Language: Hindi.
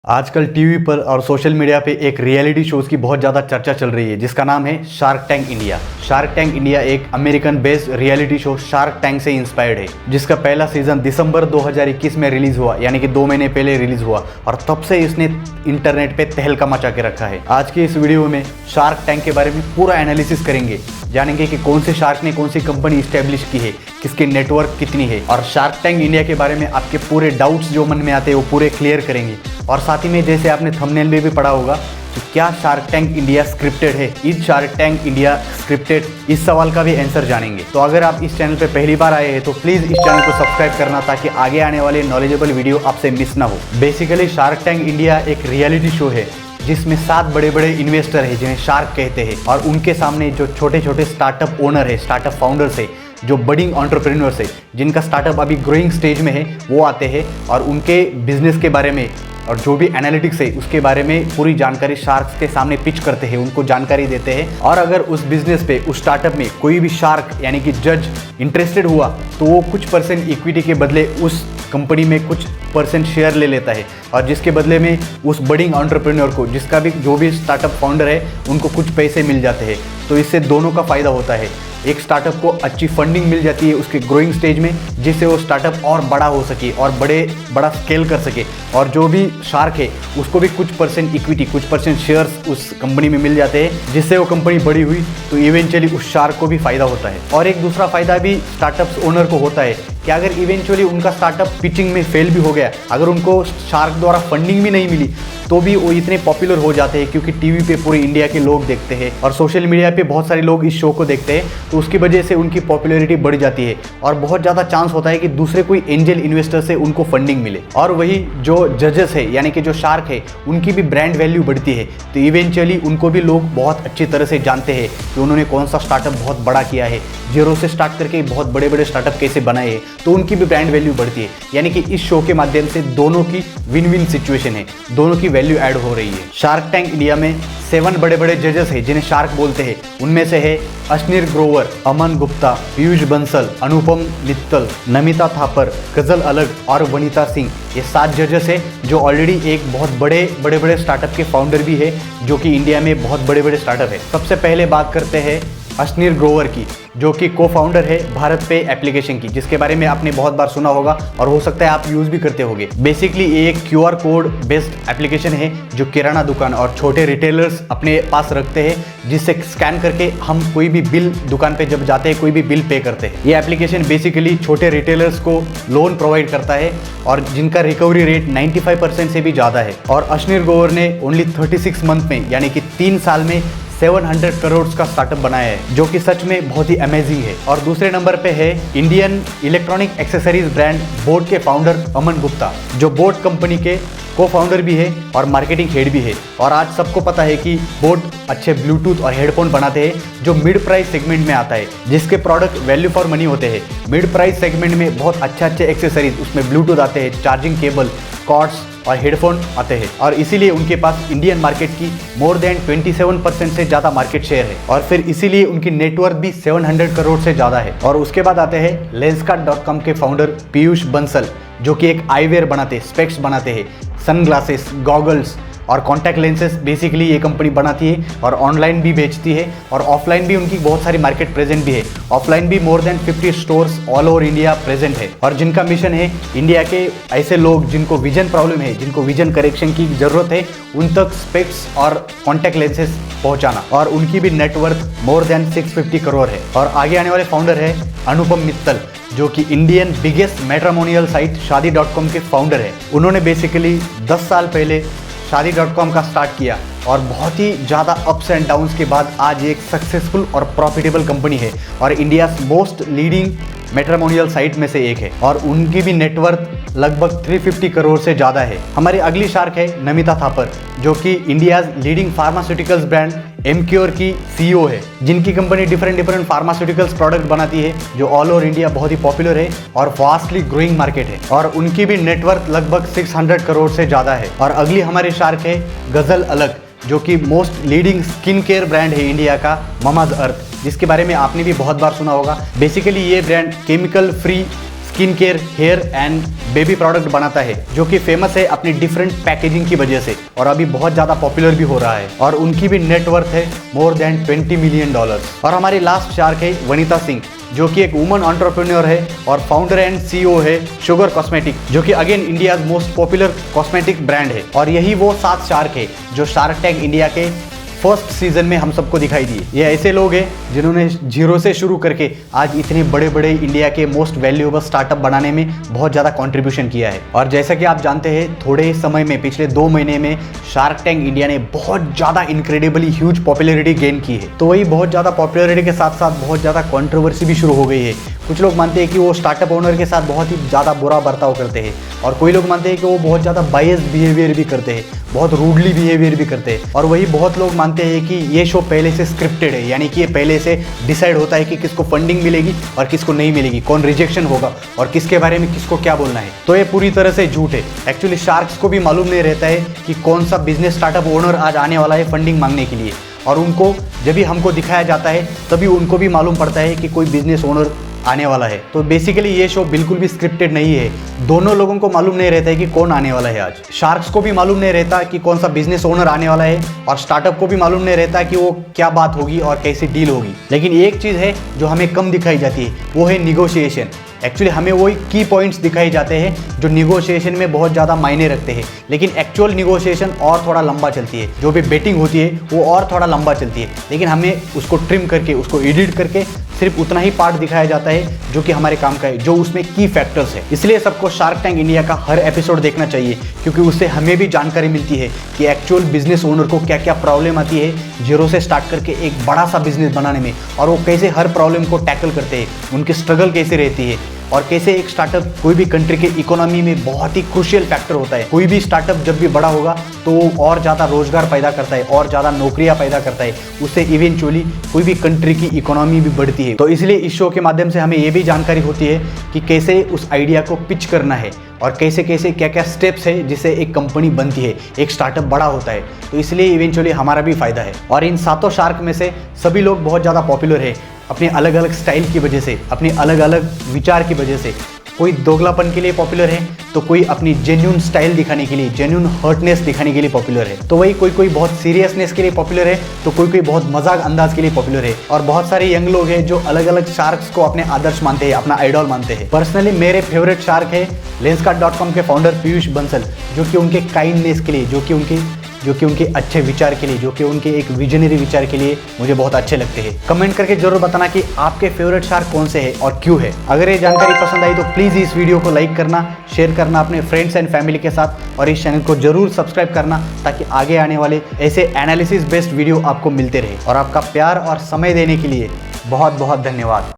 आजकल टीवी पर और सोशल मीडिया पे एक रियलिटी शोज की बहुत ज़्यादा चर्चा चल रही है जिसका नाम है shark tank India. Shark tank India एक American based reality show shark tank से इंस्पायर्ड है, जिसका पहला सीजन दिसंबर 2021 में रिलीज हुआ, यानी कि 2 महीने पहले रिलीज हुआ और तब से इसने इंटरनेट पे तहलका मचा के रखा है। आज की इस वीडियो में शार्क टैंक के बारे में पूरा एनालिसिस करेंगे, जानेंगे कि कौन से शार्क ने कौन सी कंपनी इस्टेब्लिश की है, किसकी नेटवर्क कितनी है, और शार्क टैंक इंडिया के बारे में आपके पूरे डाउट्स जो मन में आते हैं वो पूरे क्लियर करेंगे। और साथ ही में जैसे आपने थंबनेल में भी पढ़ा होगा कि क्या शार्क टैंक इंडिया स्क्रिप्टेड है, इस शार्क टैंक इंडिया स्क्रिप्टेड, इस सवाल का भी आंसर जानेंगे। तो अगर आप इस चैनल पे पहली बार आए हैं तो प्लीज़ इस चैनल को सब्सक्राइब करना, ताकि आगे आने वाले नॉलेजेबल वीडियो आपसे मिस ना हो। बेसिकली शार्क टैंक इंडिया एक रियलिटी शो है जिसमें 7 बड़े बड़े इन्वेस्टर हैं जिन्हें शार्क कहते हैं, और उनके सामने जो छोटे छोटे स्टार्टअप ओनर है, स्टार्टअप फाउंडर्स है, जो बडिंग एंटरप्रेन्योर्स है, जिनका स्टार्टअप अभी ग्रोइंग स्टेज में है, वो आते हैं और उनके बिजनेस के बारे में और जो भी एनालिटिक्स है उसके बारे में पूरी जानकारी शार्क्स के सामने पिच करते हैं, उनको जानकारी देते हैं। और अगर उस बिजनेस पे, उस स्टार्टअप में कोई भी शार्क यानी कि जज इंटरेस्टेड हुआ तो वो कुछ परसेंट इक्विटी के बदले उस कंपनी में कुछ परसेंट शेयर ले लेता है, और जिसके बदले में उस बडिंग एंटरप्रेन्योर को, जिसका भी जो भी स्टार्टअप फाउंडर है, उनको कुछ पैसे मिल जाते हैं। तो इससे दोनों का फ़ायदा होता है। एक स्टार्टअप को अच्छी फंडिंग मिल जाती है उसके ग्रोइंग स्टेज में, जिससे वो स्टार्टअप और बड़ा हो सके और बड़ा स्केल कर सके, और जो भी शार्क है उसको भी कुछ परसेंट इक्विटी, कुछ परसेंट शेयर्स उस कंपनी में मिल जाते हैं, जिससे वो कंपनी बड़ी हुई तो इवेंचुअली उस शार्क को भी फ़ायदा होता है। और एक दूसरा फ़ायदा भी स्टार्टअप्स ओनर को होता है कि अगर इवेंचुअली उनका स्टार्टअप पिचिंग में फेल भी हो गया, अगर उनको शार्क द्वारा फंडिंग भी नहीं मिली, तो भी वो इतने पॉपुलर हो जाते हैं क्योंकि टीवी पे पूरे इंडिया के लोग देखते हैं और सोशल मीडिया पे बहुत सारे लोग इस शो को देखते हैं, तो उसकी वजह से उनकी पॉपुलैरिटी बढ़ जाती है और बहुत ज़्यादा चांस होता है कि दूसरे कोई एंजल इन्वेस्टर से उनको फंडिंग मिले। और वही जो जजेस है यानी कि जो शार्क है, उनकी भी ब्रांड वैल्यू बढ़ती है, तो इवेंचुअली उनको भी लोग बहुत अच्छी तरह से जानते हैं कि उन्होंने कौन सा स्टार्टअप बहुत बड़ा किया है, जीरो से स्टार्ट करके बहुत बड़े बड़े स्टार्टअप कैसे बनाए हैं, तो उनकी भी ब्रांड वैल्यू बढ़ती है। यानी कि इस शो के माध्यम से दोनों की विन विन सिचुएशन है, दोनों की वैल्यू ऐड हो रही है। शार्क टैंक इंडिया में 7 बड़े बड़े जजेस हैं जिन्हें शार्क बोलते हैं। उनमें से है अश्नीर ग्रोवर, अमन गुप्ता, पीयूष बंसल, अनुपम मित्तल, नमिता थापर, गजल अलग और वनिता सिंह। ये 7 जजेस हैं जो ऑलरेडी एक बहुत बड़े स्टार्टअप के फाउंडर भी है, जो कि इंडिया में बहुत बड़े बड़े स्टार्टअप है। सबसे पहले बात करते हैं अश्नीर ग्रोवर की, जो कि को फाउंडर है भारत पे एप्लीकेशन की, जिसके बारे में आपने बहुत बार सुना होगा और हो सकता है आप यूज़ भी करते होंगे। बेसिकली ये एक QR कोड बेस्ड एप्लीकेशन है जो किराना दुकान और छोटे रिटेलर्स अपने पास रखते हैं, जिससे स्कैन करके हम कोई भी बिल, दुकान पे जब जाते हैं कोई भी बिल पे करते हैं। ये एप्लीकेशन बेसिकली छोटे रिटेलर्स को लोन प्रोवाइड करता है और जिनका रिकवरी रेट 95% से भी ज़्यादा है। और अश्नीर ग्रोवर ने ओनली 36 मंथ में, यानी कि 3 साल में 700 करोड़ का स्टार्टअप बनाया है, जो कि सच में बहुत ही अमेजिंग है। और दूसरे नंबर पे है Indian electronic accessories brand boat के फाउंडर अमन गुप्ता, जो बोट कंपनी के को फाउंडर भी है और मार्केटिंग हेड भी है। और आज सबको पता है कि बोट अच्छे ब्लूटूथ और हेडफोन बनाते हैं जो मिड प्राइस सेगमेंट में आता है, जिसके प्रोडक्ट वैल्यू फॉर मनी होते हैं। मिड प्राइस सेगमेंट में बहुत अच्छे एक्सेसरीज, उसमें ब्लूटूथ आते हैं, चार्जिंग केबल, कॉर्ड्स और हेडफोन आते हैं, और इसीलिए उनके पास इंडियन मार्केट की मोर देन 27% से ज़्यादा मार्केट शेयर है, और फिर इसीलिए उनकी नेटवर्थ भी 700 करोड़ से ज़्यादा है। और उसके बाद आते हैं lenskart.com के फाउंडर पीयूष बंसल, जो कि एक आईवेयर बनाते हैं, स्पेक्स बनाते हैं, सनग्लासेस, गॉगल्स और कॉन्टैक्ट लेंसेज बेसिकली ये कंपनी बनाती है और ऑनलाइन भी बेचती है, और ऑफलाइन भी उनकी बहुत सारी मार्केट प्रेजेंट भी है। ऑफलाइन भी more than 50 stores all over India present है, और जिनका मिशन है इंडिया के ऐसे लोग जिनको विजन प्रॉब्लम है, जिनको विजन करेक्शन की ज़रूरत है, उन तक स्पेक्स और कॉन्टैक्ट लेंसेज पहुंचाना। और उनकी भी नेटवर्थ मोर देन 650 करोड़ है। और आगे आने वाले फाउंडर है अनुपम मित्तल, जो कि इंडियन बिगेस्ट मैट्रिमोनियल साइट शादी.com के फाउंडर है। उन्होंने बेसिकली 10 साल पहले शादी.com का स्टार्ट किया और बहुत ही ज़्यादा अप्स एंड डाउन्स के बाद आज एक सक्सेसफुल और प्रॉफिटेबल कंपनी है और India most leading matrimonial site में से एक है, और उनकी भी नेटवर्थ लगभग 350 करोड़ से ज़्यादा है। हमारी अगली शार्क है नमिता थापर, जो कि India's leading pharmaceuticals brand Emcure की CEO है, जिनकी कंपनी डिफरेंट फार्मास्यूटिकल्स प्रोडक्ट बनाती है, जो ऑल ओवर इंडिया बहुत ही पॉपुलर है और फास्टली ग्रोइंग मार्केट है, और उनकी भी नेटवर्थ लगभग 600 करोड़ से ज़्यादा है। और अगली हमारी शार्क है गजल अलग, जो कि most leading skin care brand है इंडिया का, ममाज अर्थ, जिसके बारे में आपने भी बहुत बार सुना होगा। बेसिकली ये brand chemical free skin care, hair and baby product बनाता है, जो कि फेमस है अपनी डिफरेंट पैकेजिंग की वजह से और अभी बहुत ज़्यादा पॉपुलर भी हो रहा है। और उनकी भी नेटवर्थ है मोर देन $20 मिलियन। और हमारी लास्ट शार्क है वनिता सिंह, जो कि एक वुमन एंटरप्रेन्योर है और फाउंडर एंड सीईओ है शुगर कॉस्मेटिक, जो कि again India most popular cosmetic brand है। और यही वो 7 शार्क है जो शार्क टैंक इंडिया के फर्स्ट सीजन में हम सबको दिखाई दिए। ये ऐसे लोग हैं जिन्होंने जीरो से शुरू करके आज इतने बड़े बड़े इंडिया के मोस्ट वैल्यूएबल स्टार्टअप बनाने में बहुत ज़्यादा कंट्रीब्यूशन किया है। और जैसा कि आप जानते हैं, थोड़े ही समय में, पिछले 2 महीने में शार्क टैंक इंडिया ने बहुत ज़्यादा इनक्रेडिबली ह्यूज पॉपुलैरिटी गेन की है। तो वही बहुत ज़्यादा पॉपुलैरिटी के साथ साथ बहुत ज़्यादा कंट्रोवर्सी भी शुरू हो गई है। कुछ लोग मानते हैं कि वो स्टार्टअप ओनर के साथ बहुत ही ज़्यादा बुरा बर्ताव करते हैं और कोई लोग मानते हैं कि वो बहुत ज़्यादा बायस्ड बिहेवियर भी करते हैं, बहुत रूडली बिहेवियर भी करते हैं। और वही बहुत लोग मानते हैं कि ये शो पहले से स्क्रिप्टेड है, यानी कि ये पहले से डिसाइड होता है कि किसको फंडिंग मिलेगी और किसको नहीं मिलेगी, कौन रिजेक्शन होगा और किसके बारे में किसको क्या बोलना है। तो ये पूरी तरह से झूठ है। एक्चुअली शार्क्स को भी मालूम नहीं रहता है कि कौन सा बिजनेस स्टार्टअप ओनर आज आने वाला है फंडिंग मांगने के लिए, और उनको जब भी हमको दिखाया जाता है तभी उनको भी मालूम पड़ता है कि कोई बिजनेस ओनर आने वाला है। तो बेसिकली ये शो बिल्कुल भी स्क्रिप्टेड नहीं है। दोनों लोगों को मालूम नहीं रहता है कि कौन आने वाला है आज। शार्क्स को भी मालूम नहीं रहता कि कौन सा बिजनेस ओनर आने वाला है और स्टार्टअप को भी मालूम नहीं रहता कि वो क्या बात होगी और कैसी डील होगी। लेकिन एक चीज़ है जो हमें कम दिखाई जाती है, वो है निगोशिएशन। एक्चुअली हमें वही की पॉइंट्स दिखाए जाते हैं जो निगोशिएशन में बहुत ज़्यादा मायने रखते हैं, लेकिन एक्चुअल निगोशिएशन और थोड़ा लंबा चलती है। जो भी बेटिंग होती है वो और थोड़ा लंबा चलती है, लेकिन हमें उसको ट्रिम करके, उसको एडिट करके सिर्फ उतना ही पार्ट दिखाया जाता है जो कि हमारे काम का है, जो उसमें की फैक्टर्स है। इसलिए सबको शार्क टैंक इंडिया का हर एपिसोड देखना चाहिए, क्योंकि उससे हमें भी जानकारी मिलती है कि एक्चुअल बिजनेस ओनर को क्या क्या प्रॉब्लम आती है जीरो से स्टार्ट करके एक बड़ा सा बिजनेस बनाने में, और वो कैसे हर प्रॉब्लम को टैकल करते हैं, उनकी स्ट्रगल कैसे रहती है, और कैसे एक स्टार्टअप कोई भी कंट्री के इकोनॉमी में बहुत ही क्रूशियल फैक्टर होता है। कोई भी स्टार्टअप जब भी बड़ा होगा तो वो और ज़्यादा रोजगार पैदा करता है, और ज़्यादा नौकरियां पैदा करता है, उससे इवेंचुअली कोई भी कंट्री की इकोनॉमी भी बढ़ती है। तो इसलिए इस शो के माध्यम से हमें ये भी जानकारी होती है कि कैसे उस आइडिया को पिच करना है और कैसे कैसे क्या क्या स्टेप्स है जिससे एक कंपनी बनती है, एक स्टार्टअप बड़ा होता है। तो इसलिए इवेंचुअली हमारा भी फायदा है। और इन 7 शार्क में से सभी लोग बहुत ज़्यादा पॉपुलर है अपने अलग अलग स्टाइल की वजह से, अपने अलग अलग विचार की वजह से। कोई दोगलापन के लिए पॉपुलर है, तो कोई अपनी जेन्युइन स्टाइल दिखाने के लिए, जेन्युइन हर्टनेस दिखाने के लिए पॉपुलर है। तो वही कोई बहुत सीरियसनेस के लिए पॉपुलर है, तो कोई बहुत मजाक अंदाज के लिए पॉपुलर है। और बहुत सारे यंग लोग हैं जो अलग अलग शार्क्स को अपने आदर्श मानते हैं, अपना आइडॉल मानते हैं। पर्सनली मेरे फेवरेट शार्क है lenskart.com के फाउंडर पीयूष बंसल, जो कि उनके काइंडनेस के लिए, जो कि उनके अच्छे विचार के लिए, जो कि उनके एक विजनरी विचार के लिए मुझे बहुत अच्छे लगते हैं। कमेंट करके जरूर बताना कि आपके फेवरेट शार्क कौन से हैं और क्यों है। अगर ये जानकारी पसंद आई तो प्लीज़ इस वीडियो को लाइक करना, शेयर करना अपने फ्रेंड्स एंड फैमिली के साथ, और इस चैनल को जरूर सब्सक्राइब करना ताकि आगे आने वाले ऐसे एनालिसिस बेस्ड वीडियो आपको मिलते रहे। और आपका प्यार और समय देने के लिए बहुत बहुत धन्यवाद।